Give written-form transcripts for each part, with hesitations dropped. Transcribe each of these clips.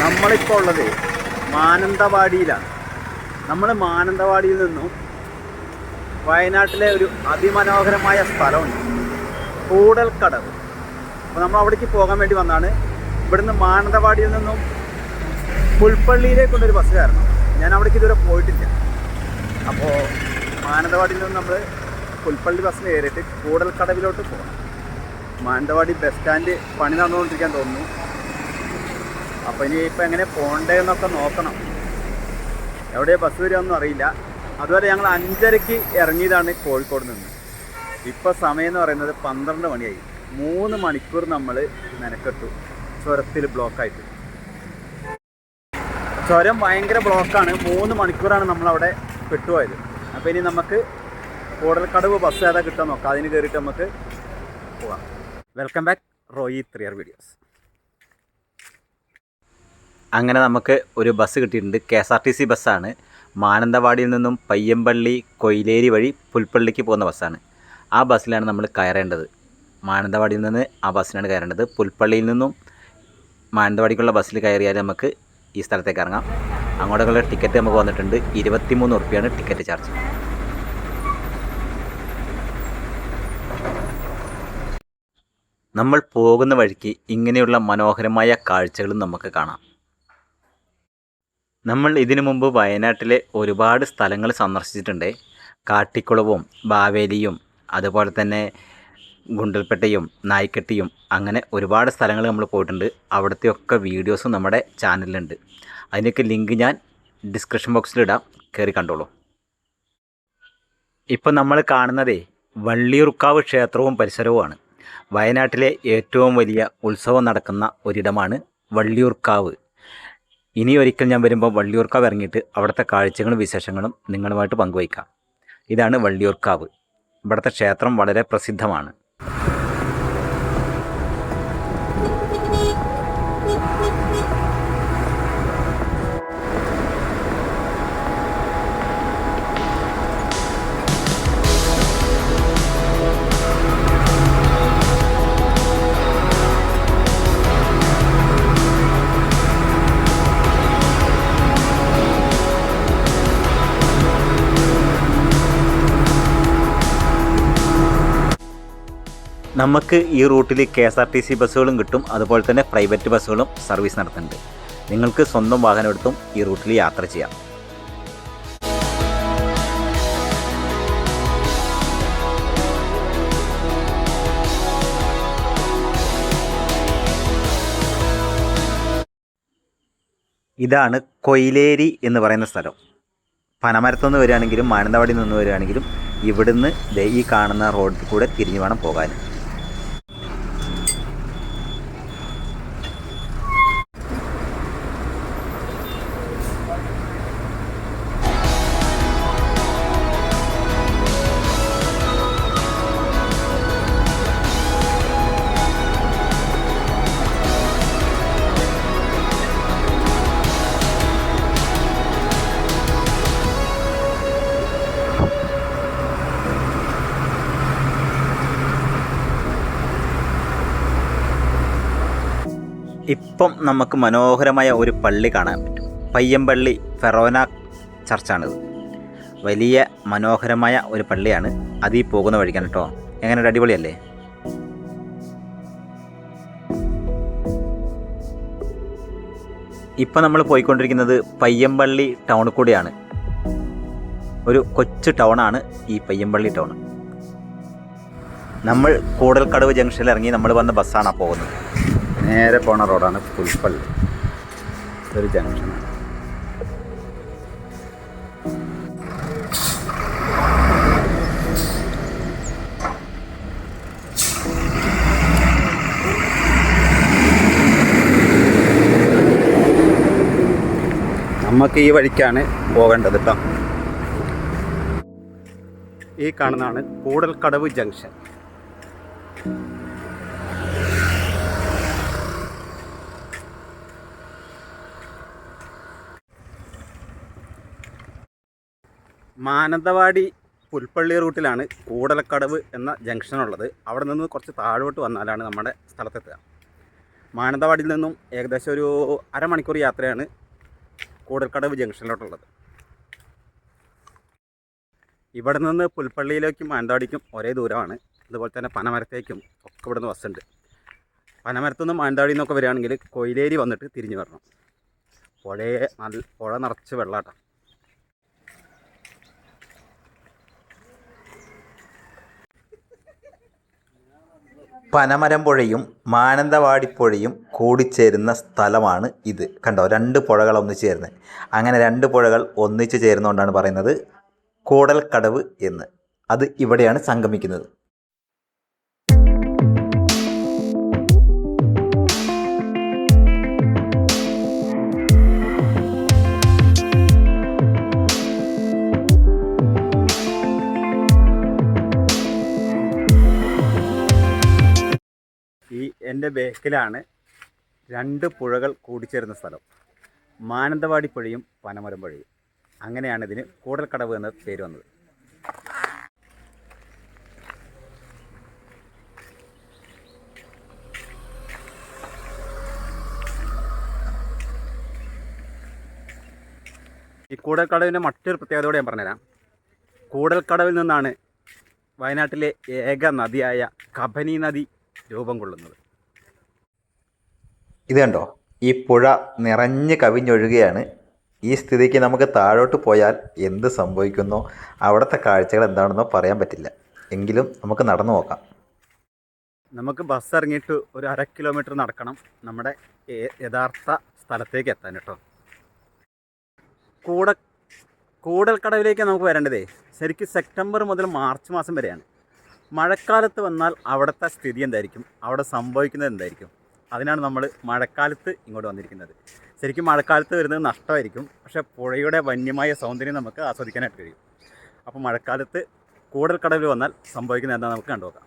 നമ്മളിപ്പോൾ ഉള്ളത് മാനന്തവാടിയിലാണ്. നമ്മൾ മാനന്തവാടിയിൽ നിന്നും വയനാട്ടിലെ ഒരു അതിമനോഹരമായ സ്ഥലമുണ്ട്, കൂടൽക്കടവ്. അപ്പോൾ നമ്മൾ അവിടേക്ക് പോകാൻ വേണ്ടി വന്നതാണ്. ഇവിടുന്ന് മാനന്തവാടിയിൽ നിന്നും പുൽപ്പള്ളിയിലേക്കുള്ളൊരു ബസ് കയറണം. ഞാൻ അവിടേക്ക് ഇതുവരെ പോയിട്ടില്ല. അപ്പോൾ മാനന്തവാടിയിൽ നിന്ന് നമ്മൾ പുൽപ്പള്ളി ബസ്സിന് കയറിയിട്ട് കൂടൽക്കടവിലോട്ട് പോകണം. മാനന്തവാടി ബസ് സ്റ്റാൻഡ് പണി നടന്നുകൊണ്ടിരിക്കാൻ തോന്നുന്നു. അപ്പോൾ ഇനി ഇപ്പോൾ എങ്ങനെ പോകണ്ടേ എന്നൊക്കെ നോക്കണം. എവിടെയാണ് ബസ് വരികയെന്നൊന്നും അറിയില്ല. അതുവരെ ഞങ്ങൾ 5:30-ക്ക് ഇറങ്ങിയതാണ് കോഴിക്കോട് നിന്ന്. ഇപ്പോൾ സമയം എന്ന് പറയുന്നത് 12 മണിയായി. 3 മണിക്കൂർ നമ്മൾ മെനക്കെട്ടു ചുരത്തിൽ ബ്ലോക്കായിട്ട്. ചുരം ഭയങ്കര ബ്ലോക്കാണ്. 3 മണിക്കൂറാണ് നമ്മളവിടെ പെട്ടുപോയത്. അപ്പോൾ ഇനി നമുക്ക് കൂടൽക്കടവ് ബസ് ഏതാ കിട്ടാൻ നോക്കാം. അതിന് കയറിയിട്ട് നമുക്ക് പോകാം. Welcome back Roy 3R videos. അങ്ങനെ നമുക്ക് ഒരു ബസ് കിട്ടിയിട്ടുണ്ട്. KSRTC ബസ്സാണ്. മാനന്തവാടിയിൽ നിന്നും പയ്യമ്പള്ളി കൊയിലേരി വഴി പുൽപ്പള്ളിക്ക് പോകുന്ന ബസ്സാണ്. ആ ബസ്സിലാണ് നമ്മൾ കയറേണ്ടത്. മാനന്തവാടിയിൽ നിന്ന് ആ ബസ്സിനാണ് കയറേണ്ടത്. പുൽപ്പള്ളിയിൽ നിന്നും മാനന്തവാടിക്കുള്ള ബസ്സിൽ കയറിയാൽ നമുക്ക് ഈ സ്ഥലത്തേക്ക് ഇറങ്ങാം. അങ്ങോട്ടുള്ള ടിക്കറ്റ് നമുക്ക് വന്നിട്ടുണ്ട്. 23 ഉറുപ്പികയാണ് ടിക്കറ്റ് ചാർജ്. നമ്മൾ പോകുന്ന വഴിക്ക് ഇങ്ങനെയുള്ള മനോഹരമായ കാഴ്ചകളും നമുക്ക് കാണാം. നമ്മൾ ഇതിനു മുമ്പ് വയനാട്ടിലെ ഒരുപാട് സ്ഥലങ്ങൾ സന്ദർശിച്ചിട്ടുണ്ട്. കാട്ടിക്കുളവും ബാവേലിയും അതുപോലെ തന്നെ ഗുണ്ടൽപേട്ടയും നായിക്കെട്ടിയും അങ്ങനെ ഒരുപാട് സ്ഥലങ്ങൾ നമ്മൾ പോയിട്ടുണ്ട്. അവിടുത്തെയൊക്കെ വീഡിയോസും നമ്മുടെ ചാനലിലുണ്ട്. അതിൻ്റെയൊക്കെ ലിങ്ക് ഞാൻ ഡിസ്ക്രിപ്ഷൻ ബോക്സിലിടാം, കയറി കണ്ടോളൂ. ഇപ്പം നമ്മൾ കാണുന്നതേ വള്ളിയൂർക്കാവ് ക്ഷേത്രവും പരിസരവുമാണ്. വയനാട്ടിലെ ഏറ്റവും വലിയ ഉത്സവം നടക്കുന്ന ഒരിടമാണ് വള്ളിയൂർക്കാവ്. ഇനി ഒരിക്കൽ ഞാൻ വരുമ്പോൾ വള്ളിയൂർക്കാവ് ഇറങ്ങിയിട്ട് അവിടുത്തെ കാഴ്ചകളും വിശേഷങ്ങളും നിങ്ങളുമായിട്ട് പങ്കുവയ്ക്കാം. ഇതാണ് വള്ളിയൂർക്കാവ്. ഇവിടുത്തെ ക്ഷേത്രം വളരെ പ്രസിദ്ധമാണ്. നമുക്ക് ഈ റൂട്ടിൽ KSRTC ബസ്സുകളും കിട്ടും. അതുപോലെ തന്നെ പ്രൈവറ്റ് ബസ്സുകളും സർവീസ് നടത്തുന്നുണ്ട്. നിങ്ങൾക്ക് സ്വന്തം വാഹനം എടുത്തും ഈ റൂട്ടിൽ യാത്ര ചെയ്യാം. ഇതാണ് കൊയിലേരി എന്ന് പറയുന്ന സ്ഥലം. പനമരത്തുനിന്ന് വരികയാണെങ്കിലും മാനന്തവാടിയിൽ നിന്ന് വരികയാണെങ്കിലും ഇവിടുന്ന് ഈ കാണുന്ന റോഡിൽ കൂടെ തിരിഞ്ഞു വേണം പോകാൻ. ഇപ്പം നമുക്ക് മനോഹരമായ ഒരു പള്ളി കാണാൻ പറ്റും. പയ്യമ്പള്ളി ഫെറോന ചർച്ചാണിത്. വലിയ മനോഹരമായ ഒരു പള്ളിയാണ്. അത് ഈ പോകുന്ന വഴിക്കാണ് കേട്ടോ. എങ്ങനെ അടിപൊളിയല്ലേ? ഇപ്പം നമ്മൾ പോയിക്കൊണ്ടിരിക്കുന്നത് പയ്യമ്പള്ളി ടൗണിൽ കൂടിയാണ്. ഒരു കൊച്ചു ടൗണാണ് ഈ പയ്യമ്പള്ളി ടൗൺ. നമ്മൾ കൂടൽക്കടവ് ജംഗ്ഷനിൽ ഇറങ്ങി നമ്മൾ വന്ന ബസ്സാണ് പോകുന്നത്. നേരെ പോണ റോഡാണ് പുൽപ്പള്ളി. ഇതൊരു ജംഗ്ഷനാണ്. നമുക്ക് ഈ വഴിക്കാണ് പോകേണ്ടത് കേട്ടോ. ഈ കാണുന്നതാണ് കൂടൽക്കടവ് ജംഗ്ഷൻ. മാനന്തവാടി പുൽപ്പള്ളി റൂട്ടിലാണ് കൂടൽക്കടവ് എന്ന ജംഗ്ഷൻ ഉള്ളത്. അവിടെ നിന്ന് കുറച്ച് താഴോട്ട് വന്നാലാണ് നമ്മുടെ സ്ഥലത്തെത്തുക. മാനന്തവാടിയിൽ നിന്നും ഏകദേശം ഒരു അരമണിക്കൂർ യാത്രയാണ് കൂടൽക്കടവ് ജംഗ്ഷനിലോട്ടുള്ളത്. ഇവിടെ നിന്ന് പുൽപ്പള്ളിയിലേക്കും മാനന്തവാടിക്കും ഒരേ ദൂരമാണ്. അതുപോലെ തന്നെ പനമരത്തേക്കും ഒക്കെ ഇവിടെ നിന്ന് ബസ്സുണ്ട്. പനമരത്തുനിന്ന് മാനന്തവാടിയിൽ നിന്നൊക്കെ വരികയാണെങ്കിൽ കൊയിലേരി വന്നിട്ട് തിരിഞ്ഞു വരണം. പുഴ നിറച്ച് വെള്ളാട്ടാണ്. പനമരം പുഴയും മാനന്തവാടി പുഴയും കൂടിച്ചേരുന്ന സ്ഥലമാണ് ഇത്. കണ്ടോ, രണ്ട് പുഴകൾ ഒന്നിച്ച് ചേരുന്നത്. അങ്ങനെ രണ്ട് പുഴകൾ ഒന്നിച്ച് ചേരുന്നതുകൊണ്ടാണ് പറയുന്നത് കൂടൽക്കടവ് എന്ന്. അത് ഇവിടെയാണ് സംഗമിക്കുന്നത്. എൻ്റെ ബേക്കിലാണ് രണ്ട് പുഴകൾ കൂടിച്ചേരുന്ന സ്ഥലം, മാനന്തവാടി പുഴയും പനമരം പുഴയും. അങ്ങനെയാണ് ഇതിന് കൂടൽക്കടവ് എന്ന പേര് വന്നത്. ഈ കൂടൽക്കടവിൻ്റെ മറ്റൊരു പ്രത്യേകതയോടെ ഞാൻ പറഞ്ഞുതരാം. കൂടൽക്കടവിൽ നിന്നാണ് വയനാട്ടിലെ ഏക നദിയായ കബനി നദി രൂപം കൊള്ളുന്നത്. ഇത് കണ്ടോ, ഈ പുഴ നിറഞ്ഞ് കവിഞ്ഞൊഴുകയാണ്. ഈ സ്ഥിതിക്ക് നമുക്ക് താഴോട്ട് പോയാൽ എന്ത് സംഭവിക്കുന്നോ അവിടുത്തെ കാഴ്ചകൾ എന്താണെന്നോ പറയാൻ പറ്റില്ല. എങ്കിലും നമുക്ക് നടന്നു നോക്കാം. നമുക്ക് ബസ് ഇറങ്ങിയിട്ട് ഒരു 1/2 കിലോമീറ്റർ നടക്കണം നമ്മുടെ യഥാർത്ഥ സ്ഥലത്തേക്ക് എത്താൻ കേട്ടോ. കൂടൽക്കടവിലേക്ക് നമുക്ക് വരേണ്ടതേ ശരിക്കും സെപ്റ്റംബർ മുതൽ മാർച്ച് മാസം വരെയാണ്. മഴക്കാലത്ത് വന്നാൽ അവിടുത്തെ സ്ഥിതി എന്തായിരിക്കും, അവിടെ സംഭവിക്കുന്നത് എന്തായിരിക്കും, അതിനാണ് നമ്മൾ മഴക്കാലത്ത് ഇങ്ങോട്ട് വന്നിരിക്കുന്നത്. ശരിക്കും മഴക്കാലത്ത് വരുന്നത് നഷ്ടമായിരിക്കും, പക്ഷേ പുഴയുടെ വന്യമായ സൗന്ദര്യം നമുക്ക് ആസ്വദിക്കാനായിട്ട് കഴിയും. അപ്പോൾ മഴക്കാലത്ത് കൂടൽക്കടവിൽ വന്നാൽ സംഭവിക്കുന്നത് എന്താ നമുക്ക് കണ്ടുനോക്കാം.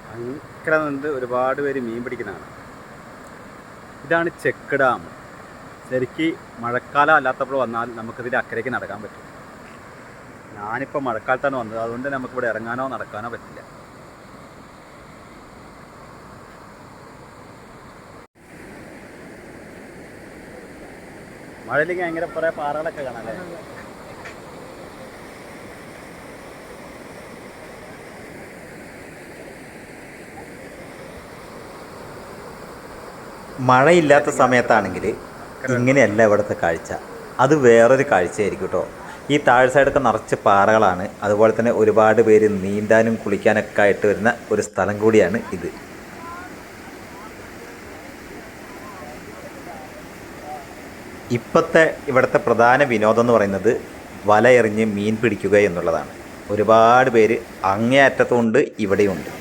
ഭയങ്കര നിന്ന് ഒരുപാട് പേര് മീൻ പിടിക്കുന്നതാണ്. ഇതാണ് ചെക്ക് ഡാം. ശരിക്കും മഴക്കാലം അല്ലാത്തപ്പോൾ വന്നാൽ നമുക്കിതിൻ്റെ അക്കരയ്ക്ക് നടക്കാൻ പറ്റും. ഞാനിപ്പോൾ മഴക്കാലത്താണ് വന്നത്, അതുകൊണ്ട് നമുക്കിവിടെ ഇറങ്ങാനോ നടക്കാനോ പറ്റില്ല. മഴയിലേക്ക് ഭയങ്കര കുറേ പാറകളൊക്കെ കാണാല്ലേ. മഴയില്ലാത്ത സമയത്താണെങ്കിൽ ഇങ്ങനെയല്ല ഇവിടുത്തെ കാഴ്ച, അത് വേറൊരു കാഴ്ചയായിരിക്കും കേട്ടോ. ഈ താഴ് സൈഡൊക്കെ നിറച്ച് പാറകളാണ്. അതുപോലെ തന്നെ ഒരുപാട് പേര് നീന്താനും കുളിക്കാനൊക്കെ ആയിട്ട് വരുന്ന ഒരു സ്ഥലം കൂടിയാണ് ഇത്. ഇപ്പോഴത്തെ ഇവിടുത്തെ പ്രധാന വിനോദം എന്ന് പറയുന്നത് വല എറിഞ്ഞ് മീൻ പിടിക്കുക എന്നുള്ളതാണ്. ഒരുപാട് പേര് അങ്ങേയറ്റത്തുണ്ട്, ഇവിടെയുണ്ട്.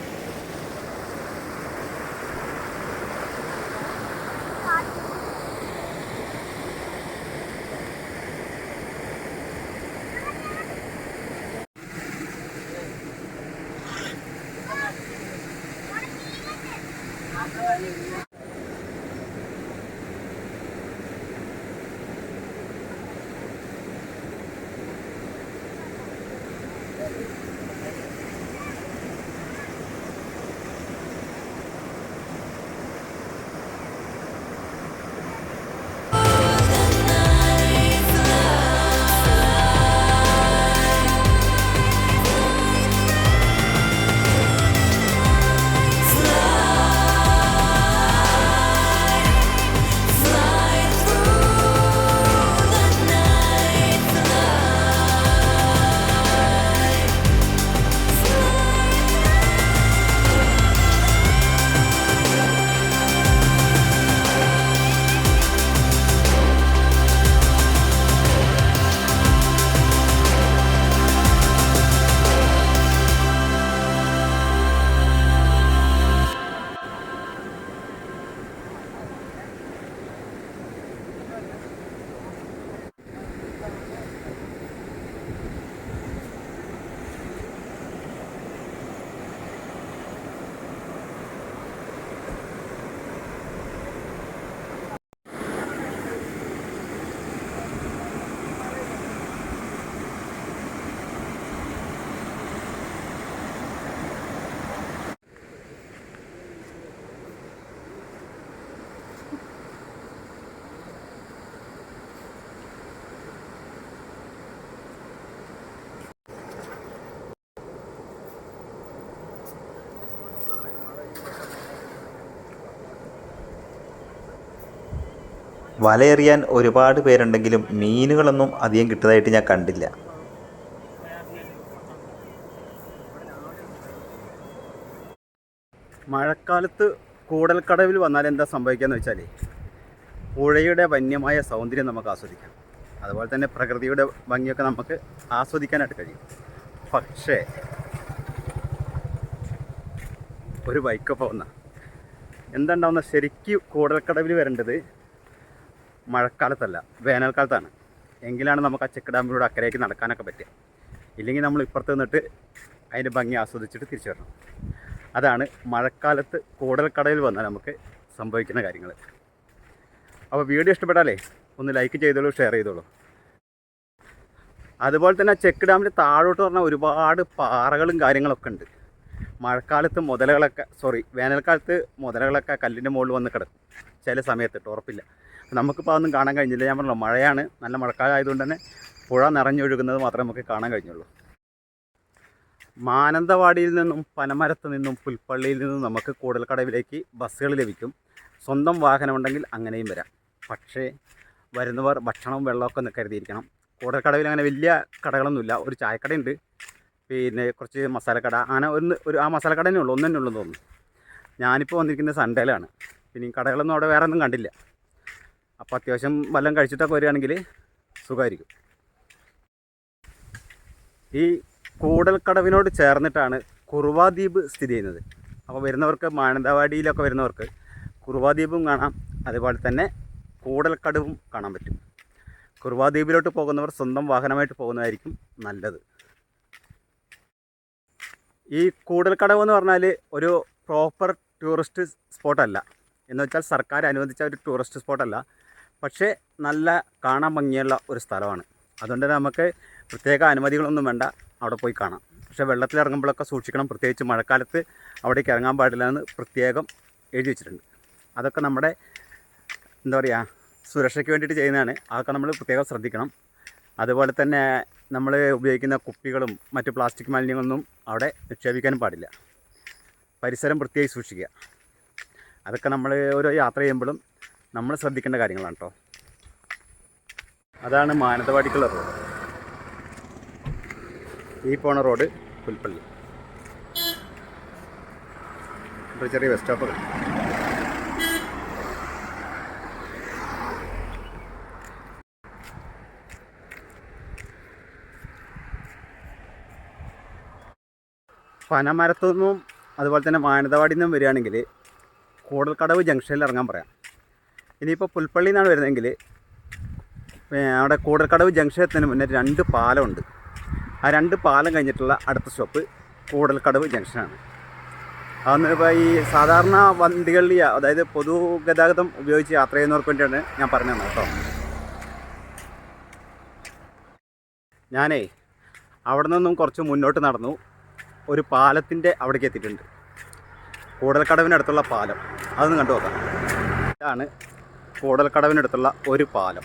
വലയെറിയാൻ ഒരുപാട് പേരുണ്ടെങ്കിലും മീനുകളൊന്നും അധികം കിട്ടുന്നതായിട്ട് ഞാൻ കണ്ടില്ല. മഴക്കാലത്ത് കൂടൽക്കടവിൽ വന്നാൽ എന്താ സംഭവിക്കുകയെന്ന് വെച്ചാൽ പുഴയുടെ വന്യമായ സൗന്ദര്യം നമുക്ക് ആസ്വദിക്കാം. അതുപോലെ തന്നെ പ്രകൃതിയുടെ ഭംഗിയൊക്കെ നമുക്ക് ആസ്വദിക്കാനായിട്ട് കഴിയും. പക്ഷേ ഒരു ബൈക്കൊപ്പം വന്ന എന്താണ്ടാവുന്ന, ശരിക്കും കൂടൽക്കടവിൽ വരേണ്ടത് മഴക്കാലത്തല്ല, വേനൽക്കാലത്താണ്. എങ്കിലാണ് നമുക്ക് ആ ചെക്ക് ഡാമിലൂടെ അക്കരയ്ക്ക് നടക്കാനൊക്കെ പറ്റുക. ഇല്ലെങ്കിൽ നമ്മൾ ഇപ്പുറത്ത് നിന്നിട്ട് അതിൻ്റെ ഭംഗി ആസ്വദിച്ചിട്ട് തിരിച്ചു വരണം. അതാണ് മഴക്കാലത്ത് കൂടൽക്കടവിൽ വന്നാൽ നമുക്ക് സംഭവിക്കുന്ന കാര്യങ്ങൾ. അപ്പോൾ വീഡിയോ ഇഷ്ടപ്പെട്ടാലേ ഒന്ന് ലൈക്ക് ചെയ്തോളൂ, ഷെയർ ചെയ്തോളൂ. അതുപോലെ തന്നെ ചെക്ക് ഡാമിൻ്റെ താഴോട്ട് പറഞ്ഞാൽ ഒരുപാട് പാറകളും കാര്യങ്ങളൊക്കെ ഉണ്ട്. മഴക്കാലത്ത് വേനൽക്കാലത്ത് മുതലകളൊക്കെ കല്ലിൻ്റെ മുകളിൽ വന്ന് കിടക്കും ചില സമയത്ത്, ഉറപ്പില്ല. നമുക്കിപ്പോൾ അതൊന്നും കാണാൻ കഴിഞ്ഞില്ല. ഞാൻ പറഞ്ഞല്ലോ, മഴയാണ്, നല്ല മഴക്കാലം ആയതുകൊണ്ട് തന്നെ പുഴ നിറഞ്ഞൊഴുകുന്നത് മാത്രമേ നമുക്ക് കാണാൻ കഴിഞ്ഞുള്ളൂ. മാനന്തവാടിയിൽ നിന്നും പനമരത്ത് നിന്നും പുൽപ്പള്ളിയിൽ നിന്നും നമുക്ക് കൂടൽക്കടവിലേക്ക് ബസ്സുകൾ ലഭിക്കും. സ്വന്തം വാഹനമുണ്ടെങ്കിൽ അങ്ങനെയും വരാം. പക്ഷേ വരുന്നവർ ഭക്ഷണവും വെള്ളമൊക്കെ ഒന്ന് കരുതിയിരിക്കണം. കൂടൽക്കടവിൽ അങ്ങനെ വലിയ കടകളൊന്നുമില്ല. ഒരു ചായക്കടയുണ്ട്, പിന്നെ കുറച്ച് മസാലക്കട, അങ്ങനെ ആ മസാലക്കട തന്നെ ഉള്ളൂ, ഒന്നെന്നെ ഉള്ളൂ തോന്നുന്നു. ഞാനിപ്പോൾ വന്നിരിക്കുന്നത് സൺഡേയിലാണ്. പിന്നെ ഈ കടകളൊന്നും അവിടെ വേറെ ഒന്നും കണ്ടില്ല. അപ്പോൾ അത്യാവശ്യം വല്ലതും കഴിച്ചിട്ടൊക്കെ വരികയാണെങ്കിൽ സുഖമായിരിക്കും. ഈ കൂടൽക്കടവിനോട് ചേർന്നിട്ടാണ് കുറുവാദ്വീപ് സ്ഥിതി ചെയ്യുന്നത്. അപ്പോൾ വരുന്നവർക്ക്, മാനന്തവാടിയിലൊക്കെ വരുന്നവർക്ക് കുറുവാദ്വീപും കാണാം, അതുപോലെ തന്നെ കൂടൽക്കടവും കാണാൻ പറ്റും. കുറുവാദ്വീപിലോട്ട് പോകുന്നവർ സ്വന്തം വാഹനമായിട്ട് പോകുന്നതായിരിക്കും നല്ലത്. ഈ കൂടൽക്കടവ് എന്ന് പറഞ്ഞാൽ ഒരു പ്രോപ്പർ ടൂറിസ്റ്റ് സ്പോട്ടല്ല, എന്ന് വെച്ചാൽ സർക്കാർ അനുവദിച്ച ഒരു ടൂറിസ്റ്റ് സ്പോട്ടല്ല. പക്ഷേ നല്ല കാണാൻ ഭംഗിയുള്ള ഒരു സ്ഥലമാണ്. അതുകൊണ്ട് തന്നെ നമുക്ക് പ്രത്യേക അനുമതികളൊന്നും വേണ്ട, അവിടെ പോയി കാണാം. പക്ഷേ വെള്ളത്തിലിറങ്ങുമ്പോഴൊക്കെ സൂക്ഷിക്കണം. പ്രത്യേകിച്ച് മഴക്കാലത്ത് അവിടേക്ക് ഇറങ്ങാൻ പാടില്ല എന്ന് പ്രത്യേകം എഴുതി വെച്ചിട്ടുണ്ട്. അതൊക്കെ നമ്മുടെ എന്താ പറയുക, സുരക്ഷയ്ക്ക് വേണ്ടിയിട്ട് ചെയ്യുന്നതാണ്. അതൊക്കെ നമ്മൾ പ്രത്യേകം ശ്രദ്ധിക്കണം. അതുപോലെ തന്നെ നമ്മൾ ഉപയോഗിക്കുന്ന കുപ്പികളും മറ്റ് പ്ലാസ്റ്റിക് മാലിന്യങ്ങളൊന്നും അവിടെ നിക്ഷേപിക്കാനും പാടില്ല. പരിസരം വൃത്തിയായി സൂക്ഷിക്കുക. അതൊക്കെ നമ്മൾ ഓരോ യാത്ര ചെയ്യുമ്പോഴും നമ്മൾ ശ്രദ്ധിക്കേണ്ട കാര്യങ്ങളാണ് കേട്ടോ. അതാണ് മാനന്തവാടിക്കുള്ള റോഡ്. ഈ പോണ റോഡ് പുൽപ്പള്ളി. ഒരു ചെറിയ ബസ് സ്റ്റോപ്പ്. പനമരത്തുനിന്നും അതുപോലെ തന്നെ മാനന്തവാടിയിൽ നിന്നും വരികയാണെങ്കിൽ കൂടൽക്കടവ് ജംഗ്ഷനിൽ ഇറങ്ങാൻ പറയാം. ഇനിയിപ്പോൾ പുൽപ്പള്ളിയിൽ നിന്നാണ് വരുന്നതെങ്കിൽ അവിടെ കൂടൽക്കടവ് ജംഗ്ഷൻ എത്തുന്നതിന് മുന്നേ 2 പാലമുണ്ട്. ആ 2 പാലം കഴിഞ്ഞിട്ടുള്ള അടുത്ത സ്റ്റോപ്പ് കൂടൽക്കടവ് ജംഗ്ഷനാണ്. അതൊന്ന് ഇപ്പോൾ ഈ സാധാരണ വണ്ടികളിൽ, അതായത് പൊതുഗതാഗതം ഉപയോഗിച്ച് യാത്ര ചെയ്യുന്നവർക്ക് വേണ്ടിയാണ് ഞാൻ പറഞ്ഞു തന്നത് കേട്ടോ. ഞാനേ അവിടെ നിന്നും കുറച്ച് മുന്നോട്ട് നടന്നു, ഒരു പാലത്തിൻ്റെ അവിടേക്ക് എത്തിയിട്ടുണ്ട്. കൂടൽക്കടവിനടുത്തുള്ള പാലം, അതൊന്ന് കണ്ടു നോക്കാം. ഇതാണ് കൂടൽക്കടവിനടുത്തുള്ള ഒരു പാലം.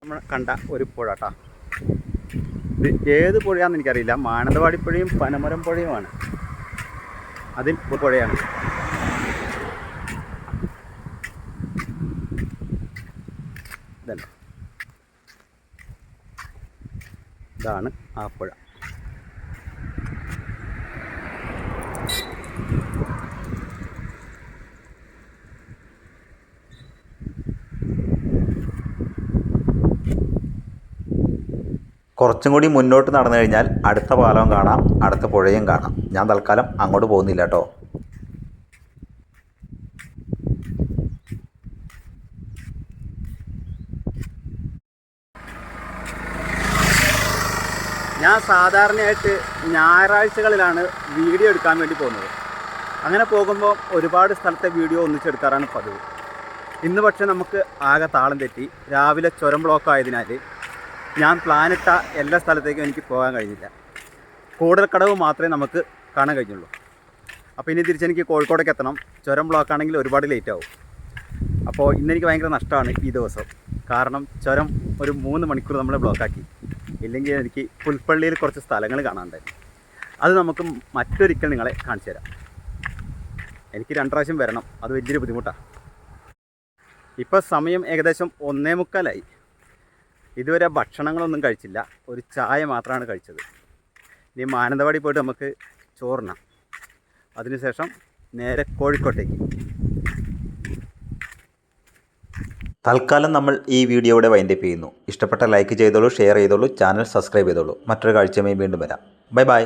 നമ്മൾ കണ്ട ഒരു പുഴ കേട്ടോ. ഇത് ഏത് പുഴയാണെന്ന് എനിക്കറിയില്ല. മാനന്തവാടി പുഴയും പനമരം പുഴയുമാണ്. അതിൽ ഒരു പുഴയാണ്. ഇതാണ് ആ പുഴ. കുറച്ചും കൂടി മുന്നോട്ട് നടന്നു കഴിഞ്ഞാൽ അടുത്ത പാലവും കാണാം, അടുത്ത പുഴയും കാണാം. ഞാൻ തൽക്കാലം അങ്ങോട്ട് പോകുന്നില്ല കേട്ടോ. ഞാൻ സാധാരണയായിട്ട് ഞായറാഴ്ചകളിലാണ് വീഡിയോ എടുക്കാൻ വേണ്ടി പോകുന്നത്. അങ്ങനെ പോകുമ്പോൾ ഒരുപാട് സ്ഥലത്തെ വീഡിയോ ഒന്നിച്ചെടുക്കാറാണ് പതിവ്. ഇന്ന് പക്ഷേ നമുക്ക് ആകെ താളം തെറ്റി. രാവിലെ ചുരം ബ്ലോക്ക് ആയതിനാൽ ഞാൻ പ്ലാനിട്ട എല്ലാ സ്ഥലത്തേക്കും എനിക്ക് പോകാൻ കഴിഞ്ഞില്ല. കൂടൽക്കടവ് മാത്രമേ നമുക്ക് കാണാൻ കഴിഞ്ഞുള്ളൂ. അപ്പോൾ ഇനി തിരിച്ചെനിക്ക് കോഴിക്കോടേക്ക് എത്തണം. ചുരം ബ്ലോക്കാണെങ്കിൽ ഒരുപാട് ലേറ്റ് ആവും. അപ്പോൾ ഇന്നെനിക്ക് ഭയങ്കര നഷ്ടമാണ് ഈ ദിവസം. കാരണം ചുരം ഒരു 3 മണിക്കൂർ നമ്മൾ ബ്ലോക്കാക്കി. ഇല്ലെങ്കിൽ എനിക്ക് പുൽപ്പള്ളിയിൽ കുറച്ച് സ്ഥലങ്ങൾ കാണാനുണ്ടായിരുന്നു. അത് നമുക്ക് മറ്റൊരിക്കൽ നിങ്ങളെ കാണിച്ചു തരാം. എനിക്ക് 2 പ്രാവശ്യം വരണം, അത് വലിയൊരു ബുദ്ധിമുട്ടാണ്. ഇപ്പോൾ സമയം ഏകദേശം 1:45. ഇതുവരെ ഭക്ഷണങ്ങളൊന്നും കഴിച്ചില്ല, ഒരു ചായ മാത്രമാണ് കഴിച്ചത്. ഇനി മാനന്തവാടി പോയിട്ട് നമുക്ക് ചോറിനാം, അതിനുശേഷം നേരെ കോഴിക്കോട്ടേക്ക്. തൽക്കാലം നമ്മൾ ഈ വീഡിയോ ഇവിടെ വൈൻഡപ്പ് ചെയ്യുന്നു. ഇഷ്ടപ്പെട്ട ലൈക്ക് ചെയ്തോളൂ, ഷെയർ ചെയ്തോളൂ, ചാനൽ സബ്സ്ക്രൈബ് ചെയ്തോളൂ. മറ്റൊരു കാഴ്ചയുമായി വീണ്ടും വരാം. Bye bye.